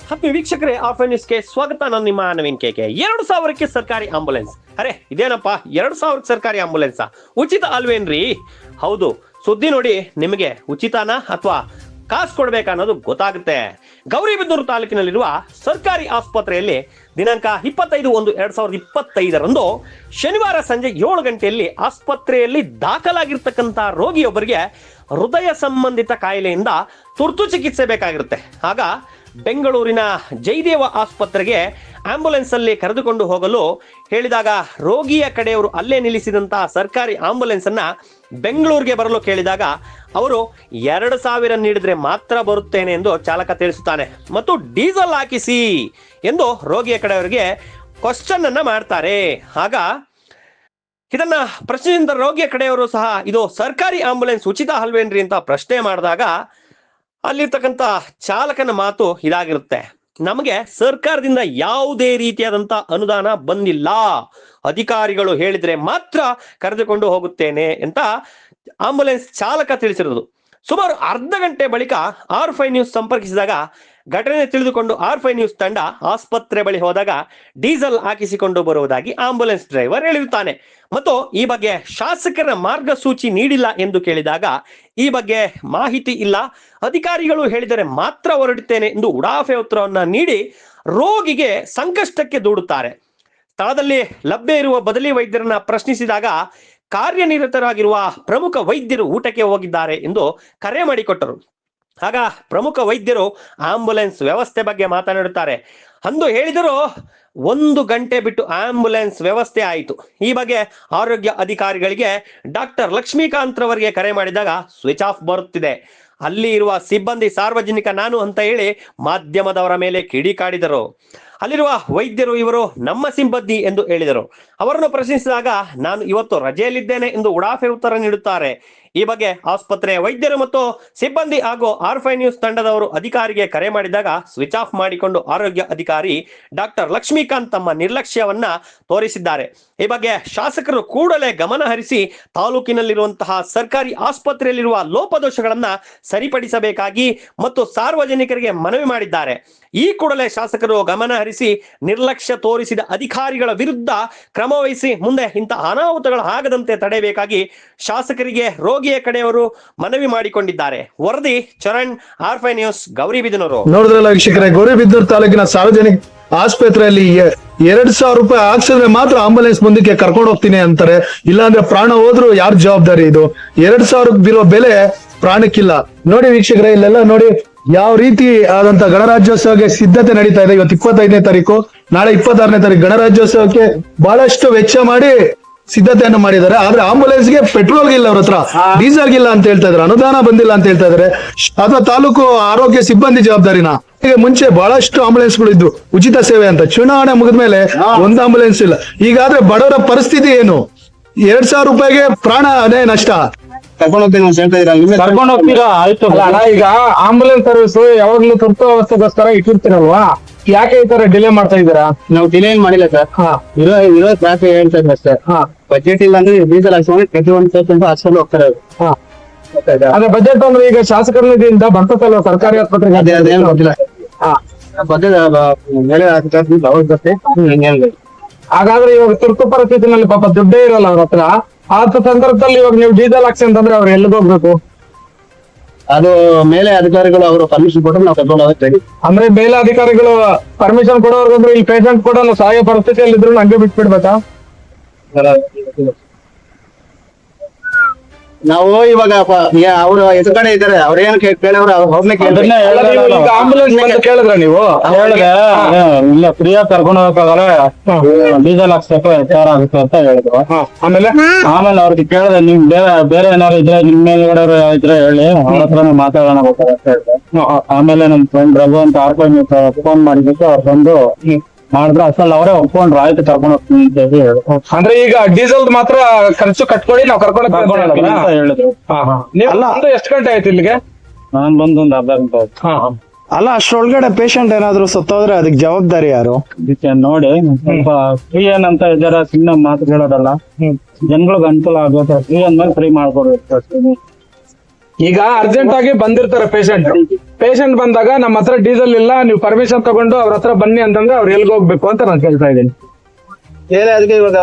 Happy ವೀಕ್ಷಕರೇ, of ನ್ಯೂಸ್ಗೆ ಸ್ವಾಗತ. ನಾನು ನಿಮ್ಮ ನವೀನ್ ಕೆಕೆ. 2000ಕ್ಕೆ ಸರ್ಕಾರಿ ಆಂಬುಲೆನ್ಸ್. ಅರೆ ಇದೇನಪ್ಪ 2000ಕ್ಕೆ ಸರ್ಕಾರಿ ಆಂಬುಲೆನ್ಸ್ ಉಚಿತ ಅಲ್ವೇನ್ರಿ? ಹೌದು, ಸುದ್ದಿ ನೋಡಿ ನಿಮಗೆ ಉಚಿತನಾ ಅಥವಾ ಕಾಸು ಕೊಡ್ಬೇಕಾ ಅನ್ನೋದು ಗೊತ್ತಾಗುತ್ತೆ. ಗೌರಿಬಿದನೂರು ತಾಲೂಕಿನಲ್ಲಿರುವ ಸರ್ಕಾರಿ ಆಸ್ಪತ್ರೆಯಲ್ಲಿ ದಿನಾಂಕ 25/1/2025 ಶನಿವಾರ ಸಂಜೆ 7 ಗಂಟೆಯಲ್ಲಿ ಆಸ್ಪತ್ರೆಯಲ್ಲಿ ದಾಖಲಾಗಿರ್ತಕ್ಕಂಥ ರೋಗಿಯೊಬ್ಬರಿಗೆ ಹೃದಯ ಸಂಬಂಧಿತ ಕಾಯಿಲೆಯಿಂದ ತುರ್ತು ಚಿಕಿತ್ಸೆ ಬೇಕಾಗಿರುತ್ತೆ. ಆಗ ಬೆಂಗಳೂರಿನ ಜಯದೇವ ಆಸ್ಪತ್ರೆಗೆ ಆಂಬುಲೆನ್ಸ್ ಅಲ್ಲಿ ಕರೆದುಕೊಂಡು ಹೋಗಲು ಹೇಳಿದಾಗ ರೋಗಿಯ ಕಡೆಯವರು ಅಲ್ಲೇ ನಿಲ್ಲಿಸಿದಂತಹ ಸರ್ಕಾರಿ ಆಂಬುಲೆನ್ಸ್ ಅನ್ನ ಬೆಂಗಳೂರಿಗೆ ಬರಲು ಕೇಳಿದಾಗ ಅವರು 2,000 ನೀಡಿದ್ರೆ ಮಾತ್ರ ಬರುತ್ತೇನೆ ಎಂದು ಚಾಲಕ ತಿಳಿಸುತ್ತಾನೆ ಮತ್ತು ಡೀಸೆಲ್ ಹಾಕಿಸಿ ಎಂದು ರೋಗಿಯ ಕಡೆಯವರಿಗೆ ಕ್ವಶನ್ ಅನ್ನ ಮಾಡ್ತಾರೆ. ಆಗ ಇದನ್ನ ಪ್ರಶ್ನೆಯಿಂದ ರೋಗಿಯ ಕಡೆಯವರು ಸಹ ಇದು ಸರ್ಕಾರಿ ಆಂಬುಲೆನ್ಸ್ ಉಚಿತ ಅಲ್ವೇನ್ರಿ ಅಂತ ಪ್ರಶ್ನೆ ಮಾಡಿದಾಗ ಅಲ್ಲಿರ್ತಕ್ಕಂಥ ಚಾಲಕನ ಮಾತು ಇದಾಗಿರುತ್ತೆ: ನಮಗೆ ಸರ್ಕಾರದಿಂದ ಯಾವುದೇ ರೀತಿಯಾದಂತ ಅನುದಾನ ಬಂದಿಲ್ಲ, ಅಧಿಕಾರಿಗಳು ಹೇಳಿದ್ರೆ ಮಾತ್ರ ಕರೆದುಕೊಂಡು ಹೋಗುತ್ತೇನೆ ಅಂತ ಆಂಬುಲೆನ್ಸ್ ಚಾಲಕ ತಿಳಿಸಿರೋದು. ಸುಮಾರು ಅರ್ಧ ಗಂಟೆ ಬಳಿಕ R5 ನ್ಯೂಸ್ ಸಂಪರ್ಕಿಸಿದಾಗ ಘಟನೆ ತಿಳಿದುಕೊಂಡು R5 ನ್ಯೂಸ್ ತಂಡ ಆಸ್ಪತ್ರೆ ಬಳಿ ಹೋದಾಗ ಡೀಸೆಲ್ ಹಾಕಿಸಿಕೊಂಡು ಬರುವುದಾಗಿ ಆಂಬುಲೆನ್ಸ್ ಡ್ರೈವರ್ ಹೇಳಿರುತ್ತಾನೆ ಮತ್ತು ಈ ಬಗ್ಗೆ ಶಾಸಕರ ಮಾರ್ಗಸೂಚಿ ನೀಡಿಲ್ಲ ಎಂದು ಕೇಳಿದಾಗ ಈ ಬಗ್ಗೆ ಮಾಹಿತಿ ಇಲ್ಲ, ಅಧಿಕಾರಿಗಳು ಹೇಳಿದರೆ ಮಾತ್ರ ಹೊರಡುತ್ತೇನೆ ಎಂದು ಉಡಾಫೆ ಉತ್ತರವನ್ನ ನೀಡಿ ರೋಗಿಗೆ ಸಂಕಷ್ಟಕ್ಕೆ ದೂಡುತ್ತಾರೆ. ಸ್ಥಳದಲ್ಲಿ ಲಭ್ಯ ಇರುವ ಬದಲಿ ವೈದ್ಯರನ್ನ ಪ್ರಶ್ನಿಸಿದಾಗ ಕಾರ್ಯನಿರತರಾಗಿರುವ ಪ್ರಮುಖ ವೈದ್ಯರು ಊಟಕ್ಕೆ ಹೋಗಿದ್ದಾರೆ ಎಂದು ಕರೆ ಮಾಡಿಕೊಟ್ಟರು. ಆಗ ಪ್ರಮುಖ ವೈದ್ಯರು ಆಂಬುಲೆನ್ಸ್ ವ್ಯವಸ್ಥೆ ಬಗ್ಗೆ ಮಾತನಾಡುತ್ತಾರೆ. ಅಂದು ಹೇಳಿದರು 1 ಗಂಟೆ ಬಿಟ್ಟು ಆಂಬುಲೆನ್ಸ್ ವ್ಯವಸ್ಥೆ ಆಯಿತು. ಈ ಬಗ್ಗೆ ಆರೋಗ್ಯ ಅಧಿಕಾರಿಗಳಿಗೆ ಡಾಕ್ಟರ್ ಲಕ್ಷ್ಮೀಕಾಂತ್ ರವರಿಗೆ ಕರೆ ಮಾಡಿದಾಗ ಸ್ವಿಚ್ ಆಫ್ ಬರುತ್ತಿದೆ. ಅಲ್ಲಿ ಇರುವ ಸಿಬ್ಬಂದಿ ಸಾರ್ವಜನಿಕ ನಾನು ಅಂತ ಹೇಳಿ ಮಾಧ್ಯಮದವರ ಮೇಲೆ ಕಿಡಿಕಾಡಿದರು. ಅಲ್ಲಿರುವ ವೈದ್ಯರು ಇವರು ನಮ್ಮ ಸಿಬ್ಬಂದಿ ಎಂದು ಹೇಳಿದರು. ಅವರನ್ನು ಪ್ರಶ್ನಿಸಿದಾಗ ನಾನು ಇವತ್ತು ರಜೆಯಲ್ಲಿದ್ದೇನೆ ಎಂದು ಉಡಾಫೆ ಉತ್ತರ ನೀಡುತ್ತಾರೆ. ಈ ಬಗ್ಗೆ ಆಸ್ಪತ್ರೆಯ ವೈದ್ಯರು ಮತ್ತು ಸಿಬ್ಬಂದಿ ಹಾಗೂ R5 ನ್ಯೂಸ್ ತಂಡದವರು ಅಧಿಕಾರಿಗೆ ಕರೆ ಮಾಡಿದಾಗ ಸ್ವಿಚ್ ಆಫ್ ಮಾಡಿಕೊಂಡು ಆರೋಗ್ಯ ಅಧಿಕಾರಿ ಡಾಕ್ಟರ್ ಲಕ್ಷ್ಮೀಕಾಂತ್ ತಮ್ಮ ನಿರ್ಲಕ್ಷ್ಯವನ್ನ ತೋರಿಸಿದ್ದಾರೆ. ಈ ಬಗ್ಗೆ ಶಾಸಕರು ಕೂಡಲೇ ಗಮನ ಹರಿಸಿ ತಾಲೂಕಿನಲ್ಲಿರುವಂತಹ ಸರ್ಕಾರಿ ಆಸ್ಪತ್ರೆಯಲ್ಲಿರುವ ಲೋಪದೋಷಗಳನ್ನ ಸರಿಪಡಿಸಬೇಕಾಗಿ ಮತ್ತು ಸಾರ್ವಜನಿಕರಿಗೆ ಮನವಿ ಮಾಡಿದ್ದಾರೆ. ಈ ಕೂಡಲೇ ಶಾಸಕರು ಗಮನ ಹರಿಸಿ ನಿರ್ಲಕ್ಷ್ಯ ತೋರಿಸಿದ ಅಧಿಕಾರಿಗಳ ವಿರುದ್ಧ ಕ್ರಮ ವಹಿಸಿ ಮುಂದೆ ಇಂತಹ ಅನಾಹುತಗಳು ಆಗದಂತೆ ತಡೆಯಬೇಕಾಗಿ ಶಾಸಕರಿಗೆ ರೋಗಿಯ ಕಡೆಯವರು ಮನವಿ ಮಾಡಿಕೊಂಡಿದ್ದಾರೆ. ವರದಿ ಚರಣ್, R5 ನ್ಯೂಸ್, ಗೌರಿಬಿದನೂರು. ನೋಡಿದ್ರಲ್ಲ ವೀಕ್ಷಕರೇ, ಗೌರಿಬಿದನೂರು ತಾಲೂಕಿನ ಸಾರ್ವಜನಿಕ ಆಸ್ಪತ್ರೆಯಲ್ಲಿ 2,000 ರೂಪಾಯಿ ಹಾಕ್ಸಿದ್ರೆ ಮಾತ್ರ ಆಂಬುಲೆನ್ಸ್ ಮುಂದಕ್ಕೆ ಕರ್ಕೊಂಡು ಹೋಗ್ತೀನಿ ಅಂತಾರೆ. ಇಲ್ಲಾಂದ್ರೆ ಪ್ರಾಣ ಹೋದ್ರು ಯಾರ ಜವಾಬ್ದಾರಿ? ಇದು 2,000 ಬಿರೋ ಬೆಲೆ ಪ್ರಾಣಕ್ಕಿಲ್ಲ. ನೋಡಿ ವೀಕ್ಷಕರೇ, ಇಲ್ಲೆಲ್ಲ ನೋಡಿ ಯಾವ ರೀತಿ ಆದಂತ ಗಣರಾಜ್ಯೋತ್ಸವಕ್ಕೆ ಸಿದ್ಧತೆ ನಡೀತಾ ಇದೆ. ಇವತ್ತು 25ನೇ ತಾರೀಕು, ನಾಳೆ 26ನೇ ತಾರೀಕು ಗಣರಾಜ್ಯೋತ್ಸವಕ್ಕೆ ಬಹಳಷ್ಟು ವೆಚ್ಚ ಮಾಡಿ ಸಿದ್ಧತೆಯನ್ನು ಮಾಡಿದ್ದಾರೆ. ಆದ್ರೆ ಆಂಬುಲೆನ್ಸ್ಗೆ ಪೆಟ್ರೋಲ್ ಇಲ್ಲ, ಅವ್ರ ಹತ್ರ ಡೀಸೆಲ್ ಇಲ್ಲ ಅಂತ ಹೇಳ್ತಾ ಇದಾರೆ, ಅನುದಾನ ಬಂದಿಲ್ಲ ಅಂತ ಹೇಳ್ತಾ ಇದಾರೆ. ಅಥವಾ ತಾಲೂಕು ಆರೋಗ್ಯ ಸಿಬ್ಬಂದಿ ಜವಾಬ್ದಾರಿನ? ಈಗ ಮುಂಚೆ ಬಹಳಷ್ಟು ಆಂಬುಲೆನ್ಸ್ ಗಳು ಇದ್ದು ಉಚಿತ ಸೇವೆ ಅಂತ, ಚುನಾವಣೆ ಮುಗಿದ್ಮೇಲೆ ಒಂದು ಆಂಬುಲೆನ್ಸ್ ಇಲ್ಲ. ಈಗಾದ್ರೆ ಬಡವರ ಪರಿಸ್ಥಿತಿ ಏನು? 2,000 ರೂಪಾಯಿಗೆ ಪ್ರಾಣ ಅದೇ ನಷ್ಟ. ಕರ್ಕೊಂಡು ಹೋಗ್ತೀರಾ? ಆಯ್ತು ಅಣ್ಣ, ಈಗ ಆಂಬುಲೆನ್ಸ್ ಸರ್ವಿಸ್ ಯಾವಾಗ್ಲೂ ತುರ್ತು ಅವಸ್ಥೆಗೋಸ್ಕರ ಇಟ್ಟಿರ್ತೀರಲ್ವಾ, ಯಾಕೆ ಈ ತರ ಡಿಲೇ ಮಾಡ್ತಾ ಇದ್ದೀರಾ? ನಾವು ಡಿಲೇ ಏನ್ ಮಾಡಿಲ್ಲ ಸರ್. ಇರೋ ಟ್ರಾಫಿಕ್ ಹೇಳ್ತಾ ಇದ್ವಿ ಅಷ್ಟೇ. ಬಜೆಟ್ ಇಲ್ಲ ಅಂದ್ರೆ ಡೀಸೆಲ್ ಹಾಕ್ಸ್ಕೊಂಡು ಪ್ರತಿಯೊಂದು ಸ್ವಲ್ಪ ಹಾಕ್ಸ್ಕೊಂಡು ಹೋಗ್ತಾರೆ. ಅದೇ ಬಜೆಟ್ ಅಂದ್ರೆ ಈಗ ಶಾಸಕರ ನಿಧಿಯಿಂದ ಬರ್ತದಲ್ವ ಸರ್ಕಾರಿ ಆಸ್ಪತ್ರೆಗೆ? ಅದೇನು ಗೊತ್ತಿಲ್ಲ. ಬಜೆಟ್ ಮೇಲೆ ಜೊತೆ ಹಾಗಾದ್ರೆ ಇವಾಗ ತುರ್ತು ಪರಿಸ್ಥಿತಿನಲ್ಲಿ ಪಾಪ ದುಡ್ಡೇ ಇರಲ್ಲ ಅವ್ರ ಹತ್ರ. ಆ ಸಂದರ್ಭದಲ್ಲಿ ಇವಾಗ ನೀವು ಡೀಸೆಲ್ ಹಾಕ್ಸಿ ಅಂತಂದ್ರೆ ಅವ್ರು ಎಲ್ಲಿಗೆ ಹೋಗ್ಬೇಕು? ಅದು ಮೇಲೆ ಅಧಿಕಾರಿಗಳು ಅವರು ಪರ್ಮಿಷನ್ ಕೊಟ್ಟರೆ ನಾವು ಕರ್ಕೊಂಡು ಹೋಗ್ತೇವೆ. ಅಂದ್ರೆ ಮೇಲೆ ಅಧಿಕಾರಿಗಳು ಪರ್ಮಿಷನ್ ಕೊಡೋರ್ಗಂದ್ರೆ ಇಲ್ಲಿ ಪೇಷಂಟ್ ಕೂಡ ಸಹಾಯ ಪರಿಸ್ಥಿತಿಯಲ್ಲಿ ಇದ್ರು ಹಂಗೆ ಬಿಟ್ಬಿಡ್ಬೇಕಾ? ನಾವು ಇವಾಗ ಅವರು ಎದುರುಗಡೆ ಇದ್ದಾರೆ, ಅವ್ರ ಏನ್ ಕೇಳವ್ರು ಅವ್ರನ್ನೇ ಕೇಳಿದ್ರೆ. ಆಂಬುಲೆನ್ಸ್ ಕೇಳಿದ್ರ ನೀವು? ಹೇಳಿದೆ ಇಲ್ಲ, ಫ್ರೀಯಾಗಿ ಕರ್ಕೊಂಡು ಹೋಗಕ್ಕಾಗಲ್ಲ, ಡೀಸೆಲ್ ಹಾಕ್ಸ್ಬೇಕು, ಎಚ್ಚಾರ ಆಗುತ್ತೆ ಅಂತ ಹೇಳಿದ್ರು. ಆಮೇಲೆ ಅವ್ರಿಗೆ ಕೇಳಿದೆ, ನಿಮ್ ಬೇರೆ ಏನಾದ್ರು ಇದ್ರೆ ನಿಮ್ ಮೇಲ್ಗಡೆ ಇದ್ರೆ ಹೇಳಿ, ಅವ್ರ ಹತ್ರನೇ ಮಾತಾಡೋಣ ಅಂತ ಹೇಳಿದೆ. ಆಮೇಲೆ ನಮ್ ಫ್ರೆಂಡ್ ರಘು ಅಂತ ಫೋನ್ ಮಾಡಿದ್ದಕ್ಕೆ ಅವ್ರು ಬಂದು ಮಾಡಿದ್ರೆ ಅಸಲ್ ಅವರೇ ಒಪ್ಕೊಂಡ್ರು, ಆಯ್ತು ಕರ್ಕೊಂಡು ಹೋಗ್ತೀನಿ ಅಂತ ಹೇಳಿ. ಅಂದ್ರೆ ಈಗ ಡೀಸೆಲ್ ಮಾತ್ರ ಖರ್ಚು ಕಟ್ಕೊಳ್ಳಿ, ನಾವು ಕರ್ಕೊಂಡು ಅಂತ ಹೇಳಿದ್ರು. ಎಷ್ಟು ಗಂಟೆ ಆಯ್ತು ಇಲ್ಲಿಗೆ? ನಾನ್ ಬಂದು ಒಂದು ಅರ್ಧ ಗಂಟೆ ಆಯ್ತು. ಅಲ್ಲ, ಅಷ್ಟ್ರೊಳಗಡೆ ಪೇಷಂಟ್ ಏನಾದ್ರು ಸತ್ತೋದ್ರೆ ಅದಕ್ಕೆ ಜವಾಬ್ದಾರಿ ಯಾರು? ಅದಕ್ಕೆ ನೋಡಿ ಸ್ವಲ್ಪ ಫ್ರೀ ಏನಂತ ಇದಾರೆ, ಸುಮ್ಮನೆ ಮಾತು ಕೇಳೋದಲ್ಲ, ಜನಗಳಿಗೆ ಅನುಕೂಲ ಆಗುತ್ತೆ. ಫ್ರೀ ಅಂದ್ಮೇಲೆ ಫ್ರೀ ಮಾಡ್ಕೊಡ್ಬೇಕು. ಈಗ ಅರ್ಜೆಂಟ್ ಆಗಿ ಬಂದಿರ್ತಾರೆ ಪೇಷಂಟ್ ಪೇಷಂಟ್ ಬಂದಾಗ ನಮ್ಮ ಹತ್ರ ಡೀಸೆಲ್ ಇಲ್ಲ, ನೀವು ಪರ್ಮಿಷನ್ ತಗೊಂಡು ಅವ್ರ ಹತ್ರ ಬನ್ನಿ ಅಂತಂದ್ರೆ ಅವ್ರು ಎಲ್ಗೆ ಹೋಗ್ಬೇಕು ಅಂತ ನಾನು ಕೇಳ್ತಾ ಇದ್ದೀನಿ. ಏನೇ ಅದಕ್ಕೆ ಇವಾಗ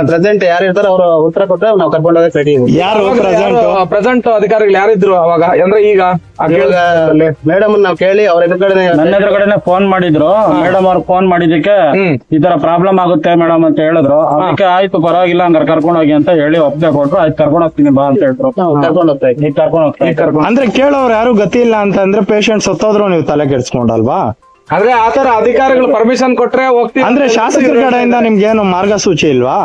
ಪ್ರೆಸೆಂಟ್ ಯಾರು ಇರ್ತಾರೋ ಅವ್ರು ಉತ್ತರ ಕೊಟ್ಟರೆ ನಾವು ಕರ್ಕೊಂಡು ಹೋಗಕ್ಕೆ ರೆಡಿ ಇದೀವಿ. ಯಾರು ಪ್ರೆಸೆಂಟ್ ಪ್ರೆಸೆಂಟ್ ಅಧಿಕಾರಿಗಳು ಯಾರಿದ್ರು ಅವಾಗ ಅಂದ್ರೆ ಈಗ ಮೇಡಮ್ ನಾವು ಕೇಳಿ ಅವ್ರ ಎದುರುಗಡೆ ನನ್ನ ಎದುರುಗಡೆನೆ ಫೋನ್ ಮಾಡಿದ್ರು. ಮೇಡಮ್ ಅವ್ರು ಫೋನ್ ಮಾಡಿದಕ್ಕೆ ಈ ತರ ಪ್ರಾಬ್ಲಮ್ ಆಗುತ್ತೆ ಮೇಡಮ್ ಅಂತ ಹೇಳಿದ್ರು. ಅದಕ್ಕೆ ಆಯ್ತು ಪರವಾಗಿಲ್ಲ ಹಂಗಾರೆ ಕರ್ಕೊಂಡು ಹೋಗಿ ಅಂತ ಹೇಳಿ ಒಪ್ಪಿಗೆ ಕೊಟ್ರು. ಆಯ್ತು ಕರ್ಕೊಂಡು ಹೋಗ್ತೀನಿ ಬಾ ಅಂತ ಹೇಳಿದ್ರು. ಕರ್ಕೊಂಡು ಹೋಗ್ತಾ ಇದ್ವಿ. ಈಗ ಕರ್ಕೊಂಡು ಹೋಗ್ತೀನಿ. ಅಂದ್ರೆ ಕೇಳೋರು ಯಾರು ಗತಿ ಇಲ್ಲ ಅಂತಂದ್ರೆ ಪೇಷಂಟ್ ಸತ್ತೋದ್ರು ನೀವು ತಲೆ ಕೆಡ್ಸ್ಕೊಂಡಲ್ವಾ? ಅಂದ್ರೆ ಆತರ ಅಧಿಕಾರಿಗಳು ಪರ್ಮಿಷನ್ ಕೊಟ್ರೆ ಹೋಗ್ತೀವಿ. ಅಂದ್ರೆ ಶಾಸಕರ ಕಡೆಯಿಂದ ನಿಮ್ಗೆ ಏನು ಮಾರ್ಗಸೂಚಿ ಇಲ್ವಾ?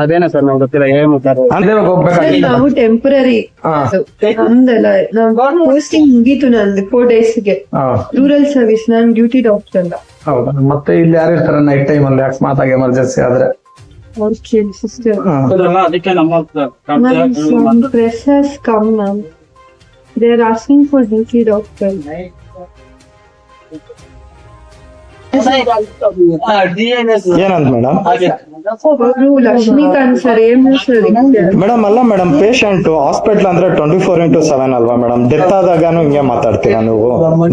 ಅದೇನಾ ಸರ್ ನಾವು ಗೊತ್ತಿಲ್ಲ ಹೇಳ್ತಾರೆ. ಅಂದ್ರೆ ಹೋಗ್ಬೇಕಾಗಿ ನಾವು ಟೆಂಪರರಿ ನಮ್ದಲ್ಲ, ನಾವು ಪೋಸ್ಟಿಂಗ್ ಮುಗೀತು ನಂದು 4 daysಗೆ. ರೂರಲ್ ಸರ್ವಿಸ್, ನಾನು ಡ್ಯೂಟಿ ಡಾಕ್ಟರ್ ಅಲ್ಲ. ಹೌದಾ? ಮತ್ತೆ ಇಲ್ಲಿ ಯಾರು ಇರ್ತಾರೆ ನೈಟ್ ಟೈಮ್ ಅಲ್ಲಿ ಅಕಸ್ಮಾತ್ ಆಗಿ ಎಮರ್ಜೆನ್ಸಿ ಆದ್ರೆ? ಅವ್ರ ಸಿಸ್ಟರ್ ಅದಕ್ಕೆ ನಮ್ಮ press has come now. They are asking for duty doctor. ಏನಂತ ಮೇಡಮ್? ಅವರು ಲಕ್ಷ್ಮೀಕಾಂತ್ ಸರ್ ಏನು ಸರ್ ಮೇಡಮ್ ಅಲ್ಲ ಮೇಡಮ್, ಪೇಷಂಟ್ ಹಾಸ್ಪಿಟಲ್ ಅಂದ್ರೆ 24/7 ಅಲ್ವಾ ಮೇಡಮ್? ಡೆತ್ ಆದಾಗನು ಹಿಂಗೆ ಮಾತಾಡ್ತೀರಾ ನೀವು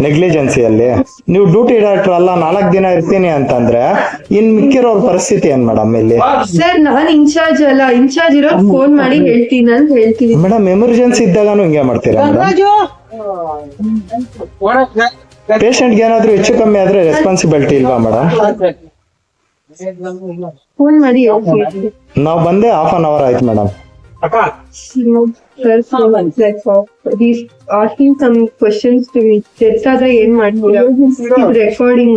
ನೆಗ್ಲಿಜೆನ್ಸಿಯಲ್ಲಿ? ನೀವು ಡ್ಯೂಟಿ ಡಾಕ್ಟರ್ ಅಲ್ಲ 4 ದಿನ ಇರ್ತೀನಿ ಅಂತಂದ್ರೆ ಇನ್ ಮಿಕ್ಕಿರೋರ್ ಪರಿಸ್ಥಿತಿ ಏನ್ ಮೇಡಮ್ ಇಲ್ಲಿ? ಸರ್ ನಾನ್ ಇನ್ಚಾರ್ಜ್ ಅಲ್ಲ, ಇನ್ಚಾರ್ಜ್ ಇರೋದು ಫೋನ್ ಮಾಡಿ ಹೇಳ್ತೀನಿ ಅಂತ ಹೇಳ್ತೀನಿ. ಮೇಡಮ್ ಎಮರ್ಜೆನ್ಸಿ ಇದ್ದಾಗನು ಹಿಂಗೆ ಮಾಡ್ತೀರಾ ಮೇಡಮ್? ಪೇಷಂಟ್ಗೆ ಏನಾದ್ರು ಹೆಚ್ಚು ಕಮ್ಮಿ ಆದ್ರೆ ರೆಸ್ಪಾನ್ಸಿಬಿಲಿಟಿ ಇಲ್ವಾ ಮೇಡಮ್? ಫೋನ್ ಮಾಡಿ ಹೇಳ್ತೀನಿ. ನಾವು ಬಂದೆ 1/2 hour ಆಯ್ತು madam. He's asking some questions to me. Death ಆದ್ರೆ ಏನ್ ಮಾಡ್ತೀರಾ? Recording.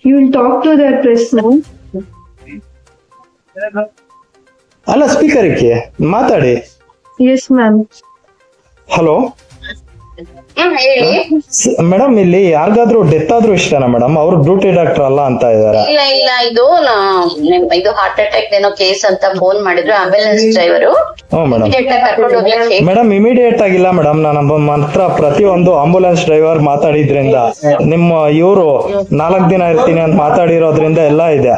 You will talk to that press now. ಅಲ್ಲ ಸ್ಪೀಕರ್ ಇಕ್ಕಿ ಮಾತಾಡಿ. Yes ma'am. ಹಲೋ ಮೇಡಮ್, ಇಲ್ಲಿ ಯಾರಿಗಾದ್ರೂ ಡೆತ್ ಆದ್ರೂ ಇಷ್ಟನಾ ಮೇಡಮ್? ಅವ್ರು ಡ್ಯೂಟಿ ಡಾಕ್ಟರ್ ಅಲ್ಲ ಅಂತ ಇದಾರೆ. ಇಲ್ಲ ಇಲ್ಲ, ಇದು ಹಾರ್ಟ್ ಅಟ್ಯಾಕ್ ಏನೋ ಕೇಸ್ ಅಂತ ಫೋನ್ ಮಾಡಿದ್ರು ಆಂಬ್ಯುಲೆನ್ಸ್ ಡ್ರೈವರು. ಹ್ಞೂ ಮೇಡಮ್. ಕರ್ಕೊಂಡು ಹೋಗ್ಲಿಕ್ಕೆ ಮೇಡಮ್ ಇಮಿಡಿಯೇಟ್ ಆಗಿಲ್ಲ ಮೇಡಮ್. ನಾನು ಮಾತ್ರ ಪ್ರತಿಯೊಂದು ಆಂಬುಲೆನ್ಸ್ ಡ್ರೈವರ್ ಮಾತಾಡಿದ್ರಿಂದ, ನಿಮ್ಮ ಇವರು 4 ದಿನ ಇರ್ತೀನಿ ಅಂತ ಮಾತಾಡಿರೋದ್ರಿಂದ ಎಲ್ಲ ಇದೆ.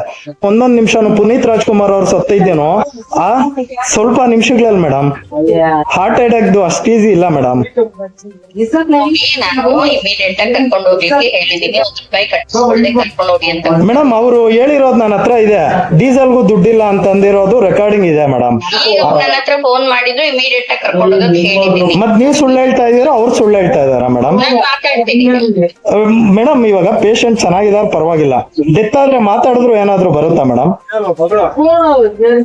ಒಂದೊಂದ್ ನಿಮಿಷನು ಪುನೀತ್ ರಾಜ್ಕುಮಾರ್ ಅವ್ರು ಸತ್ತಿದ್ದೇನೋ ಆ ಸ್ವಲ್ಪ ನಿಮಿಷಗಳಲ್ಲಿ ಮೇಡಮ್ ಹಾರ್ಟ್ ಅಟ್ಯಾಕ್ದು ಅಷ್ಟು ಈಸಿ ಇಲ್ಲ ಮೇಡಮ್. ನಾನು ಇಮಿಡಿಯೇಟ್ ಆಗಿ ಕರ್ಕೊಂಡು ಹೋಗ್ಲಿಕ್ಕೆ ಹೇಳಿದೀನಿ. ₹1 ಕಟ್ಸ್ಕೊಳ್ಳಿ ಕರ್ಕೊಂಡು ಹೋಗಿ ಅಂತ. ಮೇಡಮ್ ಅವರು ಹೇಳಿರೋದು ನನ್ನ ಹತ್ರ ಇದೆ. ಡೀಸೆಲ್ಗೂ ದುಡ್ಡಿಲ್ಲ ಅಂತಂದಿರೋದು ರೆಕಾರ್ಡಿಂಗ್ ಇದೆ ಮೇಡಮ್. ನನ್ನ ಹತ್ರ ಫೋನ್ ಮಾಡಿದ್ರು, ಇಮಿಡಿಯೇಟ್ ಆಗಿ ಕರ್ಕೊಂಡು ಹೋಗಕ್ಕೆ ಹೇಳಿದೀನಿ. ಮತ್ ನೀವು ಸುಳ್ಳು ಹೇಳ್ತಾ ಇದೀರಾ, ಅವ್ರು ಸುಳ್ಳು ಹೇಳ್ತಾ ಇದಾರ ಮೇಡಮ್? ನಾನು ಮಾತಾಡ್ತೀನಿ. ಮೇಡಮ್ ಇವಾಗ ಪೇಷಂಟ್ ಚೆನ್ನಾಗಿದಾರ ಪರವಾಗಿಲ್ಲ, ಡೆತ್ ಆದ್ರೆ ಮಾತಾಡಿದ್ರು ಏನಾದ್ರು ಬರುತ್ತಾ ಮೇಡಮ್?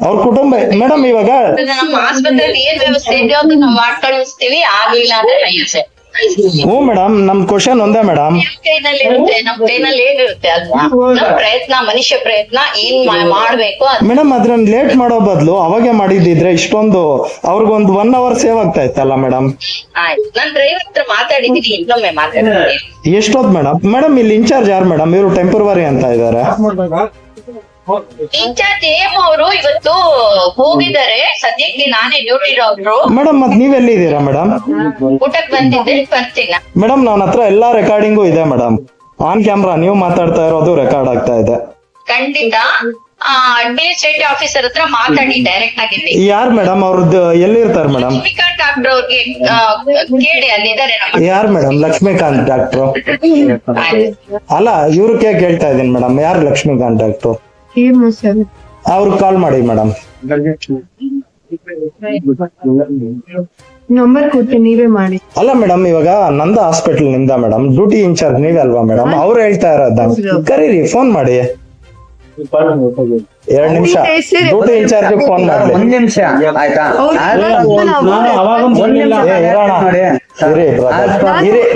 ಅವ್ರ ಕುಟುಂಬ ಮೇಡಮ್ ಇವಾಗ ನಮ್ಮ ಆಸ್ಪತ್ರೆಯಲ್ಲಿ ಏನ್ ವ್ಯವಸ್ಥೆ ಇದೆಯೋ ಅದನ್ನ ನಾವು ಮಾಡ್ಕಳಿಸ್ತೀವಿ. ಆಗ್ಲಿಲ್ಲ ಅಂದ್ರೆ ನೈಸೆ. ಹ್ಞೂ ಮೇಡಮ್, ನಮ್ ಕ್ವಶನ್ ಒಂದೇ ಮೇಡಮ್. ನಮ್ ಕೈನಲ್ಲಿ ಏನಿರುತ್ತೆ ಅಲ್ವಾ, ನಮ್ ಪ್ರಯತ್ನ, ಮನುಷ್ಯ ಪ್ರಯತ್ನ ಏನ್ ಮಾಡ್ಬೇಕು. ಮೇಡಮ್ ಅದ್ರನ್ನ ಲೇಟ್ ಮಾಡೋ ಬದಲು ಅವಾಗೆ ಮಾಡಿದಿದ್ರೆ ಇಷ್ಟೊಂದು ಅವ್ರಿಗೊಂದು 1 hour ಸೇವ್ ಆಗ್ತಾ ಇತ್ತಲ್ಲ ಮೇಡಮ್. ಆಯ್ತು, ನಾನ್ ಡ್ರೈವರ್ ಹತ್ರ ಮಾತಾಡಿದೀನಿ, ಇನ್ನೊಮ್ಮೆ ಮಾತಾಡ್ತೀನಿ. ಎಷ್ಟೊತ್ತು ಮೇಡಮ್? ಮೇಡಮ್ ಇಲ್ಲಿ ಇನ್ಚಾರ್ಜ್ ಯಾರು ಮೇಡಮ್? ಇವರು ಟೆಂಪರರಿ ಅಂತ ಇದಾರೆ. ಇನ್ಚಾರ್ಜ್ ಅವರು ಇವತ್ತು ಹೋಗಿದ್ದಾರೆ. ಸದ್ಯಕ್ಕೆ ನಾನೇ ಡ್ಯೂಟಿ ಡಾಕ್ಟ್ರು. ಮೇಡಮ್ ಮತ್ ನೀವೆಲ್ಲಿದ್ದೀರಾ ಮೇಡಮ್? ಊಟಕ್ಕೆ ಬಂದಿದ್ದೆ, ಬರ್ತೀನ. ಮೇಡಮ್ ನನ್ನ ಹತ್ರ ಎಲ್ಲಾ ರೆಕಾರ್ಡಿಂಗು ಇದೆ ಮೇಡಮ್. ಆನ್ ಕ್ಯಾಮ್ರಾ ನೀವು ಮಾತಾಡ್ತಾ ಇರೋದು ರೆಕಾರ್ಡ್ ಆಗ್ತಾ ಇದೆ. ಖಂಡಿತ ಅಡ್ಮಿನಿಸ್ಟ್ರೇಟಿವ್ ಆಫೀಸರ್ ಹತ್ರ ಮಾತಾಡಿ ಡೈರೆಕ್ಟ್ ಆಗಿ. ಯಾರು ಮೇಡಮ್? ಅವ್ರದ್ದು ಎಲ್ಲಿರ್ತಾರೆ ಮೇಡಮ್? ಲಕ್ಷ್ಮೀಕಾಂತ್ ಡಾಕ್ಟರ್ ಅವ್ರಿಗೆ ಕೇಳಿ, ಅಲ್ಲಿದ್ದಾರೆ. ಯಾರು ಮೇಡಮ್? ಲಕ್ಷ್ಮೀಕಾಂತ್ ಡಾಕ್ಟ್ರು ಅಲ್ಲ, ಇವ್ರಿಗೆ ಕೇಳ್ತಾ ಇದೀನಿ ಮೇಡಮ್. ಯಾರು ಲಕ್ಷ್ಮೀಕಾಂತ್ ಡಾಕ್ಟ್ರು? ಅವ್ರಿಗೆ ಕಾಲ್ ಮಾಡಿ ಮೇಡಮ್. ನಂಬರ್ ಕೊಡ್ತೀನಿ, ನೀವೇ ಮಾಡಿ. ಅಲ್ಲ ಮೇಡಮ್ ಇವಾಗ ನಂದ ಹಾಸ್ಪಿಟಲ್ ನಿಂದ ಮೇಡಮ್, ಡ್ಯೂಟಿ ಇನ್ಚಾರ್ಜ್ ನೀವೇ ಅಲ್ವಾ ಮೇಡಮ್? ಅವ್ರು ಹೇಳ್ತಾ ಇರೋದ ಕರೀರಿ, ಫೋನ್ ಮಾಡಿ. 2 ನಿಮಿಷ ಡ್ಯೂಟಿ ಇನ್ಚಾರ್ಜ್ ಫೋನ್ ಮಾಡಿ. 1 ನಿಮಿಷ ಆಯ್ತಾ?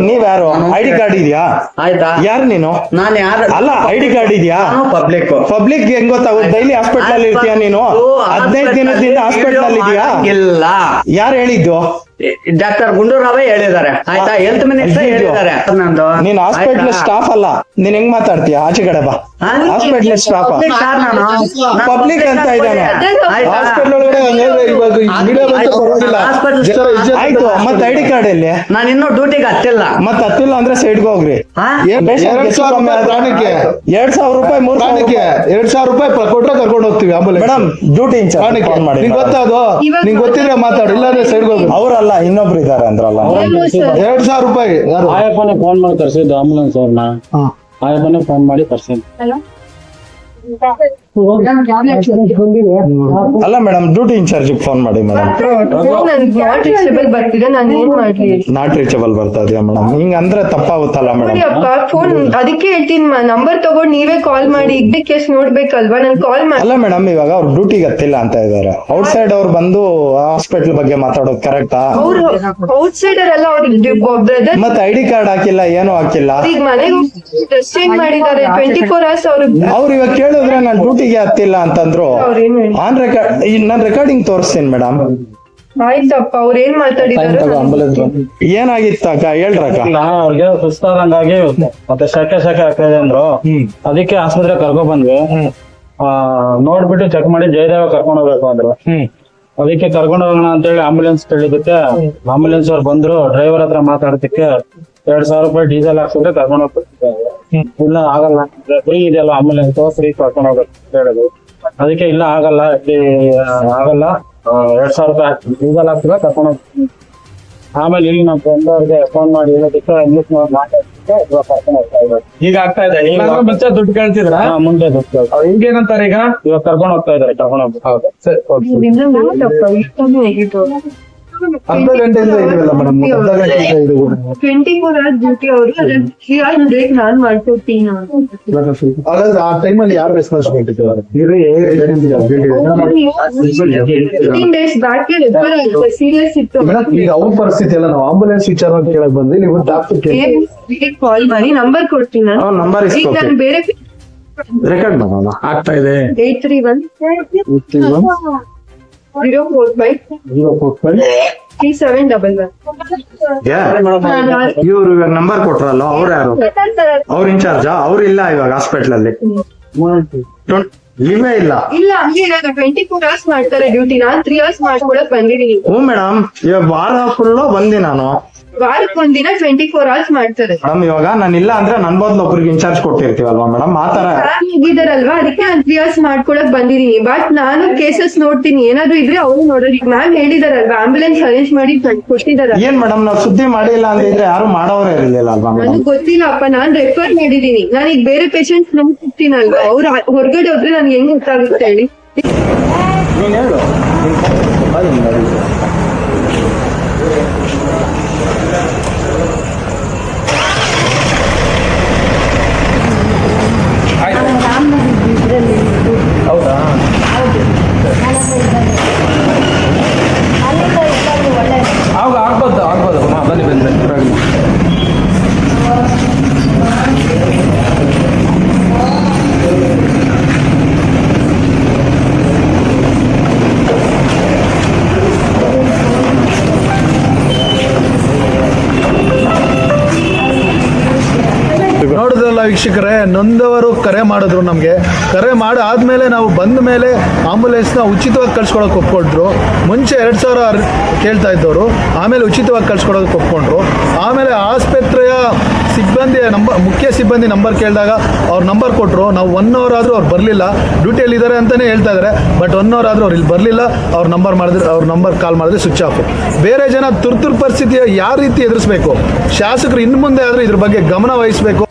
ನೀವ್ಯಾರು? ಐಡಿ ಕಾರ್ಡ್ ಇದೆಯಾ? ಆಯ್ತಾ? ಯಾರು ನೀನು? ನಾನು ಯಾರು? ಅಲ್ಲ ಐಡಿ ಕಾರ್ಡ್ ಇದೆಯಾ? ಪಬ್ಲಿಕ್ ಹೆಂಗ್ ಗೊತ್ತಾಗುತ್ತೆ? ಡೈಲಿ ಹಾಸ್ಪಿಟಲ್ ಅಲ್ಲಿ ಇರ್ತೀಯ ನೀನು? 15 ದಿನದಿಂದ ಹಾಸ್ಪಿಟಲ್ ಅಲ್ಲಿ ಇದೆಯಾ? ಇಲ್ಲ. ಯಾರು ಹೇಳಿದ್ದು? ಡಾಕ್ಟರ್ ಗುಂಡೂರಾವೇ ಹೇಳಿದ್ದಾರೆ. ಆಯ್ತಾ? ಹೆಲ್ತ್ ಮಿನಿಸ್ಟರ್ ಹೇಳಿದ್ದಾರೆ. ನಂದು ನೀನ್ ಹಾಸ್ಪಿಟಲ್ ಸ್ಟಾಫ್ ಅಲ್ಲ, ನೀನ್ ಹೆಂಗ್ ಮಾತಾಡ್ತೀಯ? ಆಚೆ ಕಡೆ ಬಾ. ಹಾಸ್ಪಿಟಲ್ ಸ್ಟಾಫ್ ಪಬ್ಲಿಕ್ ಅಂತ ಇದ್ದಾನೆ ಹಾಸ್ಪಿಟಲ್ ಒಳಗಡೆ. ಇವಾಗ ಈ ವಿಡಿಯೋ ಬಂತು ಪರವಾಗಿಲ್ಲ. ಜರ ಇಜ್ಜತ್ ಆಯ್ತು ಮತ್ತೆ ಐಡಿ ಕಾರ್ಡ್ ಎಲ್ಲಿ ನಾನು ಇನ್ನೂ ಡ್ಯೂಟಿಗೆ ಹತ್ತಿಲ್ಲ. ಮತ್ತೆ ಹತ್ತಿಲ್ಲ ಅಂದ್ರೆ ಸೈಡ್ಗೆ ಹೋಗ್ರಿ. ಹಾ? 2,000 ರೂಪಾಯಿ ಪ್ರಾಣಕ್ಕೆ 2,000 ರೂಪಾಯಿ 3,000 ಪ್ರಾಣಕ್ಕೆ 2,000 ರೂಪಾಯಿ ಕೊಟ್ರೆ ಕರ್ಕೊಂಡು ಹೋಗ್ತೀವಿ ಆಂಬುಲೆನ್ಸ್. ಮೇಡಮ್ ಡ್ಯೂಟಿ ಪ್ರಾಣಕ್ಕೆ ಫೋನ್ ಮಾಡಿ. ನಿಂಗೆ ಗೊತ್ತಾ ಅದು? ನಿಂಗೆ ಗೊತ್ತಿದ್ರೆ ಮಾತಾಡು, ಇಲ್ಲಾಂದ್ರೆ ಸೈಡ್ಗೆ ಹೋಗಿ. ಅವರಲ್ಲ ಇನ್ನೊಬ್ರು ಇದಾರೆ ಅಂದ್ರಲ್ಲ. 2,000 ರೂಪಾಯಿ ಯಾರು? ಆಯಪ್ಪನೇ ಫೋನ್ ಮಾಡಿ ಕರ್ಸಿದ್ದು ಆಂಬುಲೆನ್ಸ್ ಅವ್ರನ್ನ. ಆಯಪ್ಪನೇ ಫೋನ್ ಮಾಡಿ ಕರ್ಸಿದ್ದು. ಅಲ್ಲ ಮೇಡಮ್ ಡ್ಯೂಟಿ ಇನ್ಚಾರ್ಜ್ ಫೋನ್ ಮಾಡಿ ಮೇಡಮ್. ನಾಟ್ ರೀಚಬಲ್ ಬರ್ತಿದೆ, ನಾನು ಏನ್ ಮಾಡ್ಲಿ? ನಾಟ್ ರೀಚಬಲ್ ಬರ್ತಾ ಇದೆಯಾ ಮೇಡಮ್? ಹಿಂಗ ಅಂದ್ರೆ ತಪ್ಪಾಗುತ್ತಲ್ಲ ಮೇಡಮ್. ಫೋನ್ ಅದಕ್ಕೆ ಹೇಳ್ತೀನಿ, ನಂಬರ್ ತಗೊಂಡ್ ನೀವೇ ಕಾಲ್ ಮಾಡಿ ಇದ್ದ ಕೇಸ್ ನೋಡ್ಬೇಕಲ್ವಾ, ನಾನು ಕಾಲ್ ಮಾಡಿ. ಅಲ್ಲ ಮೇಡಮ್ ಇವಾಗ ಅವ್ರು ಡ್ಯೂಟಿಗೆ ಹತ್ತಿಲ್ಲ ಅಂತ ಇದಾರೆ. ಔಟ್ ಸೈಡ್ ಅವ್ರು ಬಂದು ಹಾಸ್ಪಿಟಲ್ ಬಗ್ಗೆ ಮಾತಾಡೋದು ಕರೆಕ್ಟಾ? ಅವ್ರು ಔಟ್ ಸೈಡರ್ ಅಲ್ಲ, ಅವ್ರ ಬ್ರದರ್ ಮತ್ತೆ ಐಡಿ ಕಾರ್ಡ್ ಹಾಕಿಲ್ಲ, ಏನು ಹಾಕಿಲ್ಲ. ಈಗ ಮನೆಗೆ ಡ್ರೆಸ್ ಚೇಂಜ್ ಮಾಡಿದ್ದಾರೆ 24 hours. ಅವ್ರು ಇವಾಗ ಕೇಳಿದ್ರೆ ನಾನು ಡ್ಯೂಟಿಗೆ ಹತ್ತಿಲ್ಲ ಅಂತಂದ್ರು. ಅವ್ರೇನ್ ಹೇಳಿ ಆನ್ ರೆಕಾರ್ಡ್ ನಾನು ರೆಕಾರ್ಡಿಂಗ್ ತೋರಿಸ್ತೀನಿ ಮೇಡಮ್. ಆಯ್ತಪ್ಪ, ಅವ್ರ ಏನ್ ಮಾತಾಡಿದಾರೆ? ಏನಾಗಿತ್ತು ಅಕ್ಕ ಹೇಳ್ರಕ್ಕ. ಅವ್ರಿಗೆ ಸುಸ್ತಾದಂಗಾಗಿ ಮತ್ತೆ ಶಕೆ ಆಗ್ತದೆ ಅಂದ್ರು. ಅದಕ್ಕೆ ಆಸ್ಪತ್ರೆ ಕರ್ಕೊಂಡ್ ಬಂದ್ವಿ. ನೋಡ್ಬಿಟ್ಟು ಚೆಕ್ ಮಾಡಿ ಜಯದೇವ ಕರ್ಕೊಂಡ್ ಹೋಗ್ಬೇಕು ಅಂದ್ರು. ಅದಕ್ಕೆ ಕರ್ಕೊಂಡು ಹೋಗೋಣ ಅಂತ ಹೇಳಿ ಆಂಬುಲೆನ್ಸ್ ಕೇಳಿದಕ್ಕೆ ಆಂಬುಲೆನ್ಸ್ ಅವ್ರು ಬಂದ್ರು. ಡ್ರೈವರ್ ಹತ್ರ ಮಾತಾಡೋದಕ್ಕೆ 2,000 ರೂಪಾಯಿ ಡೀಸೆಲ್ ಹಾಕ್ಸಿದ್ರೆ ಕರ್ಕೊಂಡು ಹೋಗ್ಬಿಟ್ಟಿದ್ದಾರೆ. ಇಲ್ಲ ಆಗಲ್ಲ, ಫ್ರೀ ಇದೆಯಲ್ಲ ಆಂಬುಲೆನ್ಸ್, ಫ್ರೀ ಕರ್ಕೊಂಡು ಹೋಗ್ಬೇಕು ಹೇಳಿದ್ರು. ಅದಕ್ಕೆ ಇಲ್ಲ ಆಗಲ್ಲ, ಆಗಲ್ಲ 2,000 ರೂಪಾಯಿ ಡೀಸೆಲ್ ಹಾಕ್ಸಿದ್ರೆ ಕರ್ಕೊಂಡು ಹೋಗ್ತೀವಿ. ಆಮೇಲೆ ಇಲ್ಲಿ ನಮ್ಮ ಫ್ರೆಂಡ್ ಅವ್ರಿಗೆ ಫೋನ್ ಮಾಡಿ ಹೇಳೋದಕ್ಕೆ ಇಂಗ್ಲಿಷ್ ಮಾತಾಡ್ತಿದ್ದೆ ಇವಾಗ ಕರ್ಕೊಂಡು ಹೋಗ್ತಾ ಇದ್ದಾರೆ. ಈಗ ಆಗ್ತಾ ಇದೆ. ಮುಂಚೆ ದುಡ್ಡು ಕೇಳ್ತಿದ್ರ? ಮುಂದೆ ದುಡ್ಡು ಹಿಂಗೇನಂತಾರೆ ಈಗ? ಇವಾಗ ಕರ್ಕೊಂಡು ಹೋಗ್ತಾ ಇದ್ದಾರೆ, ಕರ್ಕೊಂಡು ಹೋಗ್ಬೇಕು. ಅರ್ಧ ಗಂಟೆಯಿಂದ ಇದೀವಲ್ಲ ಮೇಡಮ್, ಅರ್ಧ ಗಂಟೆಯಿಂದ ಇದೀವಿ. 24 hours ಡ್ಯೂಟಿ ಅವರು, 3 hours ಬ್ರೇಕ್ ನಾನ್ ಮಾಡ್ಕೊಡ್ತೀನಿ. ಹಾಗಾದ್ರೆ ಆ ಟೈಮಲ್ಲಿ ಯಾರು ರೆಸ್ಪಾನ್ಸಿಬಿಲಿಟಿ ಇದ್ದಾರೆ? 15 days ಬ್ಯಾಕ್ ರೆಫರ್ ಆಗಿದೆ, ಸೀರಿಯಸ್ ಇತ್ತು. ಈಗ ಅವ್ರ ಪರಿಸ್ಥಿತಿ ಎಲ್ಲ ನಾವು ಆಂಬುಲೆನ್ಸ್ ವಿಚಾರ ಕೇಳಕ್ ಬಂದ್ವಿ, ನೀವು ಡಾಕ್ಟರ್ ಕಾಲ್ ಮಾಡಿ ನಂಬರ್ ಕೊಡ್ತೀನಿ ನಾನು. ನಂಬರ್ ಈಗ ನಾನು ಬೇರೆ ರೆಕಾರ್ಡ್ ಮಾಡೋಣ. ಆಗ್ತಾ ಇದೆ. 831 045 3711. ಇವ್ರು ಇವಾಗ ನಂಬರ್ ಕೊಟ್ರಲ್ಲ, ಅವ್ರು ಯಾರು? ಅವ್ರ ಇನ್ಚಾರ್ಜಾ? ಅವ್ರು ಇಲ್ಲ ಇವಾಗ ಹಾಸ್ಪಿಟಲ್ ಅಲ್ಲಿ, ಲಿವೇ ಇಲ್ಲ. ಇಲ್ಲ ಹಂಗೆ 24 hours ಮಾಡ್ತಾರೆ ಡ್ಯೂಟಿ, ನಾನ್ 3 hours ಮಾಡ್ಕೊಳಕ್ ಬಂದಿದ್ದೀನಿ. ಹ್ಞೂ ಮೇಡಮ್, ಇವಾಗ ವಾರ ಫುಲ್ಲು ಬಂದಿ ನಾನು. ವಾರಕ್ಕೆ ಒಂದಿನ 24 hours ಮಾಡ್ತಾರೆ ಮೇಡಮ್. ಇವಾಗ ನಾನು ಇಲ್ಲ ಅಂದ್ರೆ ನನ್ ಬದಲು ಒಬ್ರಿಗೆ ಇನ್ಚಾರ್ಜ್ ಕೊಟ್ಟಿರ್ತೀವಲ್ವಾ ಮೇಡಮ್, ಆತರ ಮುಗಿದಾರಲ್ವಾ, ಅದಕ್ಕೆ ನಾನು 3 hours ಮಾಡ್ಕೊಳಕ್ ಬಂದಿದೀನಿ. ಬಟ್ ನಾನು ಕೇಸಸ್ ನೋಡ್ತೀನಿ, ಏನಾದ್ರು ಇದ್ರೆ ಅವ್ರು ನೋಡೋದು. ಈಗ ಮ್ಯಾಮ್ ಹೇಳಿದಾರಲ್ವಾ, ಆಂಬುಲೆನ್ಸ್ ಅರೇಂಜ್ ಮಾಡಿ ಕೊಟ್ಟಿದಾರ. ಏನ್ ಮೇಡಮ್, ನಾವ್ ಸುದ್ದಿ ಮಾಡಿಲ್ಲ ಅಂದಿದ್ರೆ ಯಾರು ಮಾಡೋರೇ ಇರ್ಲಿಲ್ಲ ಅಲ್ವಾ ಮೇಡಮ್? ನನಗ್ ಗೊತ್ತಿಲ್ಲಪ್ಪ, ನಾನ್ ರೆಫರ್ ಮಾಡಿದೀನಿ. ನಾನು ಈಗ ಬೇರೆ ಪೇಷಂಟ್ ನೋಡ್ತಿದ್ದೀನಲ್ವಾ, ಅವ್ರು ಹೊರಗಡೆ ಹೋದ್ರೆ ನನ್ಗೆ ಹೆಂಗ್ ಗೊತ್ತಾಗುತ್ತೆ ಹೇಳಿ? ನೀನ್ ಹೇಳು. ಹೌದಾ? ಆಗ್ಬೋದು. ಬನ್ನಿ ಬನ್ನಿ. ನೋಡಿದ್ರಲ್ಲ ವೀಕ್ಷಕರೇ, ನೊಂದವರು ಕರೆ ಮಾಡಿದ್ರು ನಮಗೆ. ಕರೆ ಮಾಡಿ ಆದಮೇಲೆ ನಾವು ಬಂದ ಮೇಲೆ ಆಂಬುಲೆನ್ಸ್ನ ಉಚಿತವಾಗಿ ಕಳ್ಸ್ಕೊಳಕ್ಕೆ ಒಪ್ಕೊಂಡ್ರು. ಮುಂಚೆ 2,000 ಕೇಳ್ತಾ ಇದ್ದವರು, ಆಮೇಲೆ ಉಚಿತವಾಗಿ ಕಳ್ಸ್ಕೊಡೋದಕ್ಕೆ ಒಪ್ಕೊಂಡ್ರು. ಆಮೇಲೆ ಆಸ್ಪತ್ರೆಯ ಸಿಬ್ಬಂದಿ ಮುಖ್ಯ ಸಿಬ್ಬಂದಿ ನಂಬರ್ ಕೇಳಿದಾಗ ಅವ್ರ ನಂಬರ್ ಕೊಟ್ಟರು. ನಾವು 1 hour ಆದರೂ ಅವ್ರು ಬರಲಿಲ್ಲ, ಡ್ಯೂಟಿಯಲ್ಲಿ ಇದ್ದಾರೆ ಅಂತಲೇ ಹೇಳ್ತಾ ಇದ್ದಾರೆ. ಬಟ್ 1 hour ಆದರೂ ಅವ್ರು ಇಲ್ಲಿ ಬರಲಿಲ್ಲ. ಅವ್ರ ನಂಬರ್ ಕಾಲ್ ಮಾಡಿದ್ರೆ ಸ್ವಿಚ್ ಆಫ್. ಬೇರೆ ಜನ ತುರ್ತು ಪರಿಸ್ಥಿತಿಯ ಯಾವ ರೀತಿ ಎದುರಿಸಬೇಕು, ಶಾಸಕರು ಇನ್ನು ಮುಂದೆ ಆದರೂ ಇದ್ರ ಬಗ್ಗೆ ಗಮನ ವಹಿಸಬೇಕು.